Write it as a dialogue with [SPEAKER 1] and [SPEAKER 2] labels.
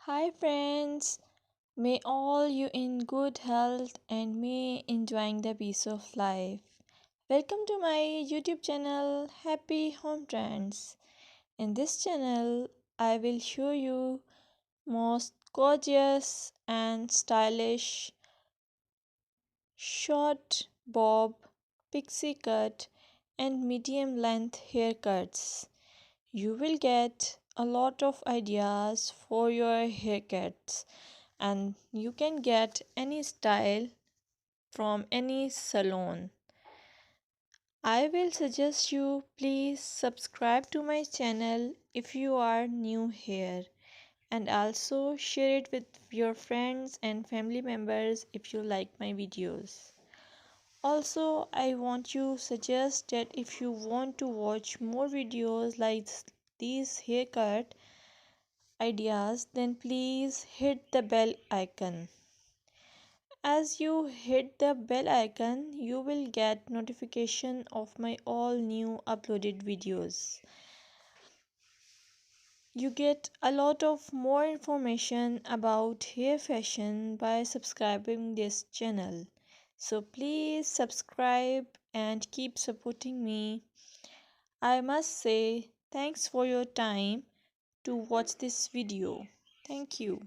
[SPEAKER 1] Hi friends, may all you in good health and may enjoying the peace of life. Welcome to my YouTube channel Happy Home Trends. In this channel, I will show you most gorgeous and stylish short bob, pixie cut and medium length haircuts. You will get a lot of ideas for your haircuts and you can get any style from any salon. I will suggest you please subscribe to my channel if you are new here and also share it with your friends and family members if you like my videos. Also, I want to suggest that if you want to watch more videos like these haircut ideas, then please hit the bell icon. As you hit the bell icon, you will get notification of my all new uploaded videos. You get a lot of more information about hair fashion by subscribing this channel. So please subscribe and keep supporting me. I must say thanks for your time to watch this video. Thank you.